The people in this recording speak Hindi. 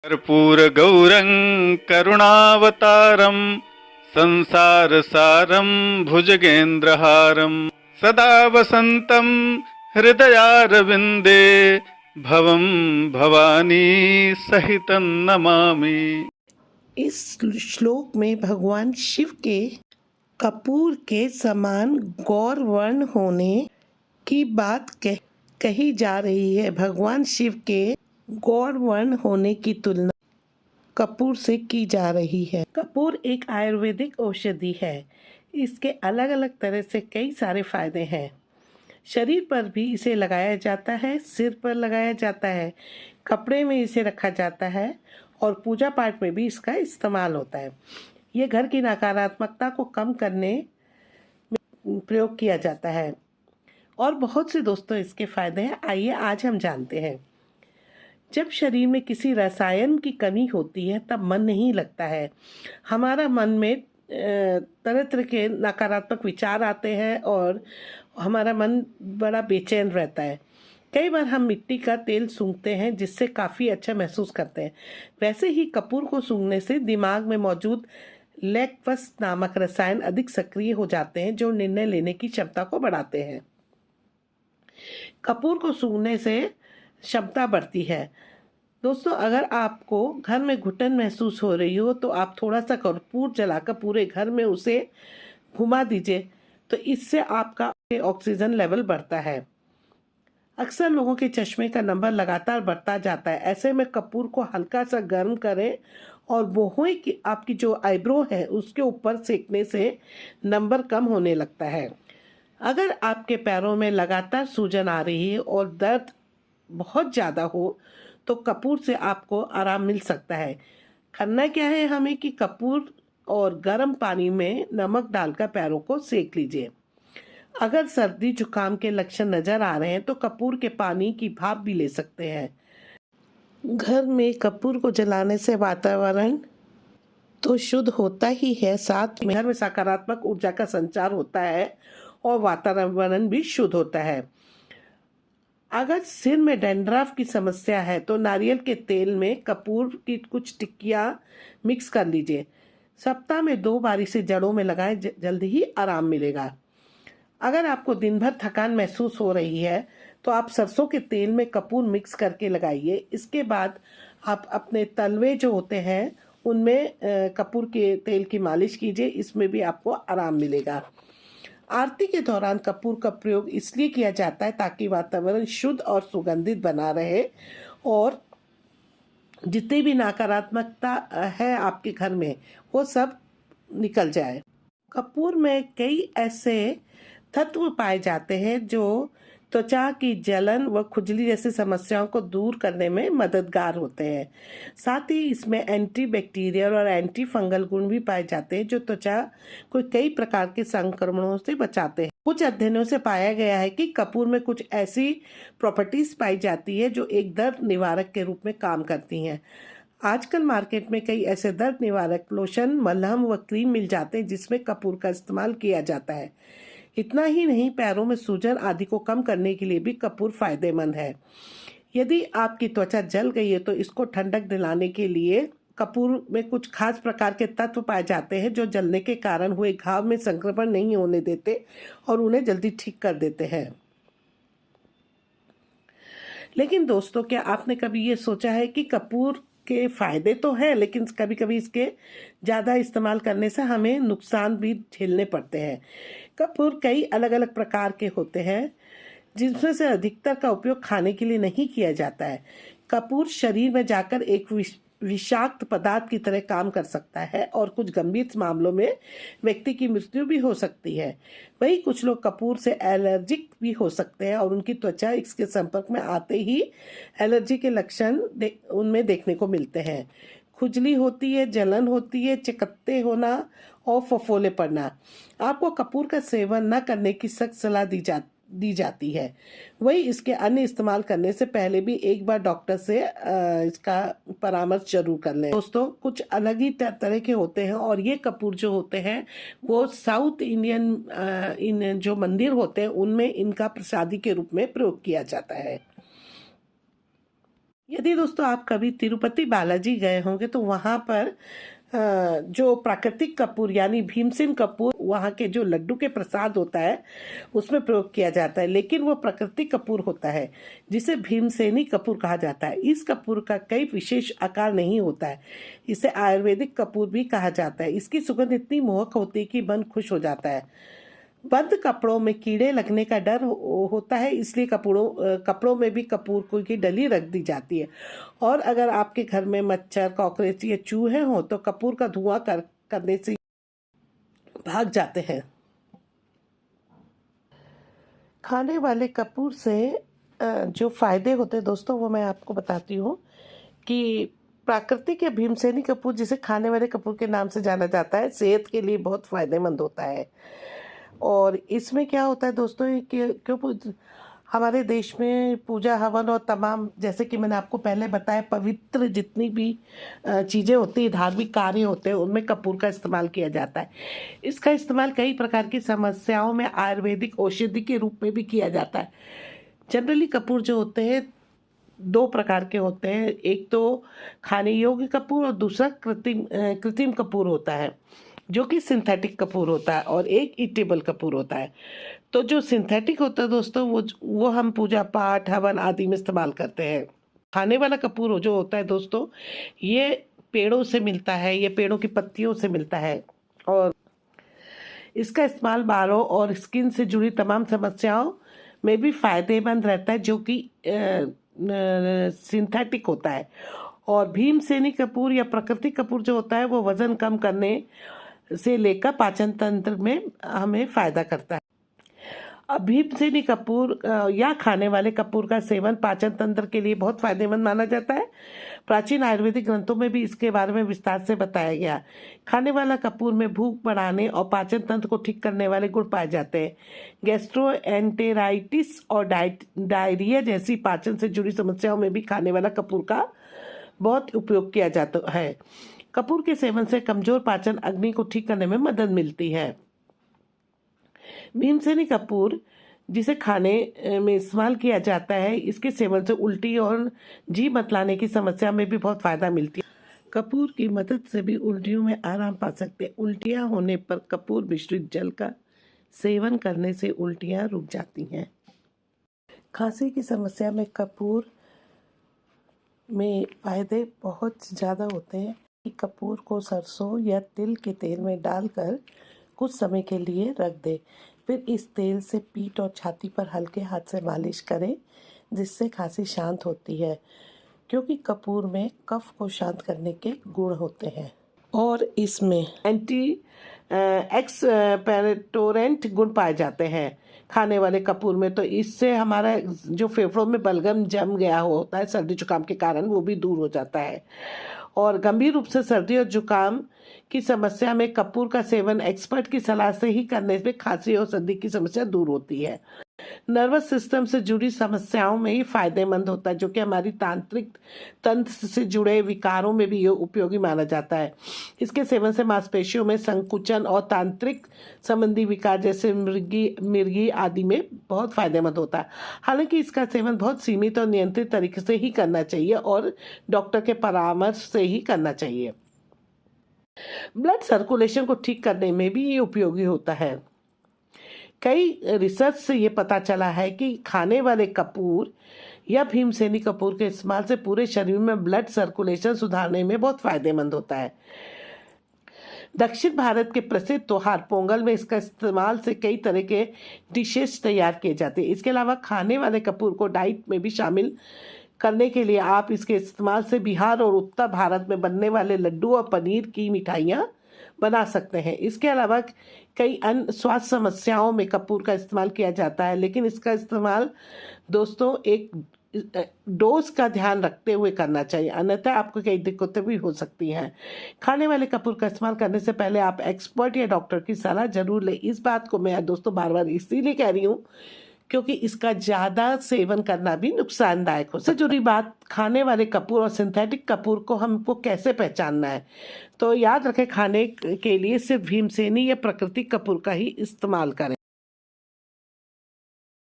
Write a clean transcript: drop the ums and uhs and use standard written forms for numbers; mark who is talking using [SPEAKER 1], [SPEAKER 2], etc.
[SPEAKER 1] कर्पूरगौरं करुणावतारं संसारसारं भुजगेन्द्रहारं सदा वसन्तं हृदयारविन्दे भवं भवानी सहितं नमामि।
[SPEAKER 2] इस श्लोक में भगवान शिव के कपूर के समान गौर वर्ण होने की बात कही जा रही है। भगवान शिव के गौर वर्ण होने की तुलना कपूर से की जा रही है। कपूर एक आयुर्वेदिक औषधि है। इसके अलग अलग तरह से कई सारे फायदे हैं। शरीर पर भी इसे लगाया जाता है, सिर पर लगाया जाता है, कपड़े में इसे रखा जाता है और पूजा पाठ में भी इसका इस्तेमाल होता है। ये घर की नकारात्मकता को कम करने में प्रयोग किया जाता है और बहुत से दोस्तों इसके फायदे हैं। आइए आज हम जानते हैं। जब शरीर में किसी रसायन की कमी होती है तब मन नहीं लगता है। हमारा मन में तरह तरह के नकारात्मक विचार आते हैं और हमारा मन बड़ा बेचैन रहता है। कई बार हम मिट्टी का तेल सूंघते हैं जिससे काफ़ी अच्छा महसूस करते हैं। वैसे ही कपूर को सूंघने से दिमाग में मौजूद लैक्टस नामक रसायन अधिक सक्रिय हो जाते हैं जो निर्णय लेने की क्षमता को बढ़ाते हैं। कपूर को सूंघने से क्षमता बढ़ती है। दोस्तों, अगर आपको घर में घुटन महसूस हो रही हो तो आप थोड़ा सा कपूर जलाकर पूरे घर में उसे घुमा दीजिए, तो इससे आपका ऑक्सीजन लेवल बढ़ता है। अक्सर लोगों के चश्मे का नंबर लगातार बढ़ता जाता है। ऐसे में कपूर को हल्का सा गर्म करें और भौहों की आपकी जो आईब्रो है उसके ऊपर सेकने से नंबर कम होने लगता है। अगर आपके पैरों में लगातार सूजन आ रही है और दर्द बहुत ज़्यादा हो तो कपूर से आपको आराम मिल सकता है। करना क्या है हमें कि कपूर और गर्म पानी में नमक डालकर पैरों को सेक लीजिए। अगर सर्दी जुकाम के लक्षण नज़र आ रहे हैं तो कपूर के पानी की भाप भी ले सकते हैं। घर में कपूर को जलाने से वातावरण तो शुद्ध होता ही है, साथ में घर में सकारात्मक ऊर्जा का संचार होता है और वातावरण भी शुद्ध होता है। अगर सिर में डैंड्रफ की समस्या है तो नारियल के तेल में कपूर की कुछ टिक्कियाँ मिक्स कर लीजिए। सप्ताह में 2 बार इसे जड़ों में लगाएं, जल्दी ही आराम मिलेगा। अगर आपको दिन भर थकान महसूस हो रही है तो आप सरसों के तेल में कपूर मिक्स करके लगाइए। इसके बाद आप अपने तलवे जो होते हैं उनमें कपूर के तेल की मालिश कीजिए। इसमें भी आपको आराम मिलेगा। आरती के दौरान कपूर का प्रयोग इसलिए किया जाता है ताकि वातावरण शुद्ध और सुगंधित बना रहे और जितनी भी नकारात्मकता है आपके घर में वो सब निकल जाए। कपूर में कई ऐसे तत्व पाए जाते हैं जो त्वचा की जलन व खुजली जैसी समस्याओं को दूर करने में मददगार होते हैं। साथ ही इसमें एंटी बैक्टीरियल और एंटी फंगल गुण भी पाए जाते हैं जो त्वचा को कई प्रकार के संक्रमणों से बचाते हैं। कुछ अध्ययनों से पाया गया है कि कपूर में कुछ ऐसी प्रॉपर्टीज पाई जाती है जो एक दर्द निवारक के रूप में काम करती हैं। आजकल मार्केट में कई ऐसे दर्द निवारक लोशन, मलहम व क्रीम मिल जाते हैं जिसमें कपूर का इस्तेमाल किया जाता है। इतना ही नहीं, पैरों में सूजन आदि को कम करने के लिए भी कपूर फायदेमंद है। यदि आपकी त्वचा जल गई है तो इसको ठंडक दिलाने के लिए कपूर में कुछ खास प्रकार के तत्व पाए जाते हैं जो जलने के कारण हुए घाव में संक्रमण नहीं होने देते और उन्हें जल्दी ठीक कर देते हैं। लेकिन दोस्तों, क्या आपने कभी ये सोचा है कि कपूर के फायदे तो हैं लेकिन कभी कभी इसके ज़्यादा इस्तेमाल करने से हमें नुकसान भी झेलने पड़ते हैं। कपूर कई अलग अलग प्रकार के होते हैं जिनमें से अधिकतर का उपयोग खाने के लिए नहीं किया जाता है। कपूर शरीर में जाकर एक विषाक्त पदार्थ की तरह काम कर सकता है और कुछ गंभीर मामलों में व्यक्ति की मृत्यु भी हो सकती है। वही कुछ लोग कपूर से एलर्जिक भी हो सकते हैं और उनकी त्वचा इसके संपर्क में आते ही एलर्जी के लक्षण उनमें देखने को मिलते हैं। खुजली होती है, जलन होती है, चकत्ते होना और फफोले पड़ना। आपको कपूर का सेवन न करने की सख्त सलाह दी जाती है। वही इसके अन्य इस्तेमाल करने से पहले भी एक बार डॉक्टर से इसका परामर्श जरूर कर लें। दोस्तों, कुछ अलग ही तरह के होते हैं और ये कपूर जो होते हैं वो साउथ इंडियन इन जो मंदिर होते हैं उनमें इनका प्रसादी के रूप में प्रयोग किया जाता है। यदि दोस्तों आप कभी तिरुपति बालाजी गए होंगे तो वहाँ पर जो प्राकृतिक कपूर यानी भीमसेन कपूर वहाँ के जो लड्डू के प्रसाद होता है उसमें प्रयोग किया जाता है, लेकिन वो प्राकृतिक कपूर होता है जिसे भीमसेनी कपूर कहा जाता है। इस कपूर का कई विशेष आकार नहीं होता है, इसे आयुर्वेदिक कपूर भी कहा जाता है। इसकी सुगंध इतनी मोहक होती है कि मन खुश हो जाता है। बंद कपड़ों में कीड़े लगने का डर होता है, इसलिए कपड़ों में भी कपूर की डली रख दी जाती है। और अगर आपके घर में मच्छर, कॉकरोच या चूहे हों तो कपूर का धुआं करने से भाग जाते हैं। खाने वाले कपूर से जो फायदे होते हैं दोस्तों वो मैं आपको बताती हूँ कि प्राकृतिक या भीमसेनी कपूर जिसे खाने वाले कपूर के नाम से जाना जाता है, सेहत के लिए बहुत फायदेमंद होता है। और इसमें क्या होता है दोस्तों कि क्यों हमारे देश में पूजा हवन और तमाम, जैसे कि मैंने आपको पहले बताया, पवित्र जितनी भी चीज़ें होती हैं, धार्मिक कार्य होते हैं, उनमें कपूर का इस्तेमाल किया जाता है। इसका इस्तेमाल कई प्रकार की समस्याओं में आयुर्वेदिक औषधि के रूप में भी किया जाता है। जनरली कपूर जो होते हैं दो प्रकार के होते हैं, एक तो खाने योग्य कपूर और दूसरा कृत्रिम कपूर होता है जो कि सिंथेटिक कपूर होता है, और एक ईटेबल कपूर होता है। तो जो सिंथेटिक होता है दोस्तों वो हम पूजा पाठ हवन आदि में इस्तेमाल करते हैं। खाने वाला कपूर जो होता है दोस्तों ये पेड़ों से मिलता है, ये पेड़ों की पत्तियों से मिलता है, और इसका इस्तेमाल बालों और स्किन से जुड़ी तमाम समस्याओं में भी फायदेमंद रहता है जो कि सिंथेटिक होता है। और भीमसेनी कपूर या प्राकृतिक कपूर जो होता है वो वजन कम करने से लेकर पाचन तंत्र में हमें फायदा करता है। अब भीमसेनी कपूर या खाने वाले कपूर का सेवन पाचन तंत्र के लिए बहुत फायदेमंद माना जाता है। प्राचीन आयुर्वेदिक ग्रंथों में भी इसके बारे में विस्तार से बताया गया। खाने वाला कपूर में भूख बढ़ाने और पाचन तंत्र को ठीक करने वाले गुण पाए जाते हैं। गैस्ट्रोएंटेराइटिस और डायरिया जैसी पाचन से जुड़ी समस्याओं में भी खाने वाला कपूर का बहुत उपयोग किया जाता है। कपूर के सेवन से कमजोर पाचन अग्नि को ठीक करने में मदद मिलती है। भीमसेनी कपूर जिसे खाने में इस्तेमाल किया जाता है, इसके सेवन से उल्टी और जी मतलाने की समस्या में भी बहुत फायदा मिलती है। कपूर की मदद से भी उल्टियों में आराम पा सकते हैं। उल्टियां होने पर कपूर मिश्रित जल का सेवन करने से उल्टियां रुक जाती हैं। खांसी की समस्या में कपूर में फायदे बहुत ज़्यादा होते हैं। कपूर को सरसों या तिल के तेल में डालकर कुछ समय के लिए रख दें, फिर इस तेल से पीठ और छाती पर हल्के हाथ से मालिश करें जिससे खांसी शांत होती है, क्योंकि कपूर में कफ को शांत करने के गुण होते हैं और इसमें एंटी एक्सपेक्टोरेंट गुण पाए जाते हैं खाने वाले कपूर में। तो इससे हमारा जो फेफड़ों में बलगम जम गया होता है सर्दी जुकाम के कारण, वो भी दूर हो जाता है। और गंभीर रूप से सर्दी और जुकाम की समस्या में कपूर का सेवन एक्सपर्ट की सलाह से ही करने से खांसी और सर्दी की समस्या दूर होती है। नर्वस सिस्टम से जुड़ी समस्याओं में ही फायदेमंद होता है, जो कि हमारी तांत्रिक तंत्र से जुड़े विकारों में भी ये उपयोगी माना जाता है। इसके सेवन से मांसपेशियों में संकुचन और तांत्रिक संबंधी विकार जैसे मिर्गी आदि में बहुत फायदेमंद होता है। हालांकि इसका सेवन बहुत सीमित और नियंत्रित तरीके से ही करना चाहिए और डॉक्टर के परामर्श से ही करना चाहिए। ब्लड सर्कुलेशन को ठीक करने में भी ये उपयोगी होता है। कई रिसर्च से ये पता चला है कि खाने वाले कपूर या भीमसेनी कपूर के इस्तेमाल से पूरे शरीर में ब्लड सर्कुलेशन सुधारने में बहुत फायदेमंद होता है। दक्षिण भारत के प्रसिद्ध त्योहार पोंगल में इसका इस्तेमाल से कई तरह के डिशेस तैयार किए जाते हैं। इसके अलावा खाने वाले कपूर को डाइट में भी शामिल करने के लिए आप इसके इस्तेमाल से बिहार और उत्तर भारत में बनने वाले लड्डू और पनीर की मिठाइयाँ बना सकते हैं। इसके अलावा कई अन्य स्वास्थ्य समस्याओं में कपूर का इस्तेमाल किया जाता है, लेकिन इसका इस्तेमाल दोस्तों एक डोज का ध्यान रखते हुए करना चाहिए, अन्यथा आपको कई दिक्कतें भी हो सकती हैं। खाने वाले कपूर का इस्तेमाल करने से पहले आप एक्सपर्ट या डॉक्टर की सलाह जरूर लें। इस बात को मैं दोस्तों बार बार इसीलिए कह रही हूँ क्योंकि इसका ज़्यादा सेवन करना भी नुकसानदायक हो सकता है। जुड़ी बात खाने वाले कपूर और सिंथेटिक कपूर को हमको कैसे पहचानना है, तो याद रखें खाने के लिए सिर्फ भीमसेनी या प्राकृतिक कपूर का ही इस्तेमाल करें।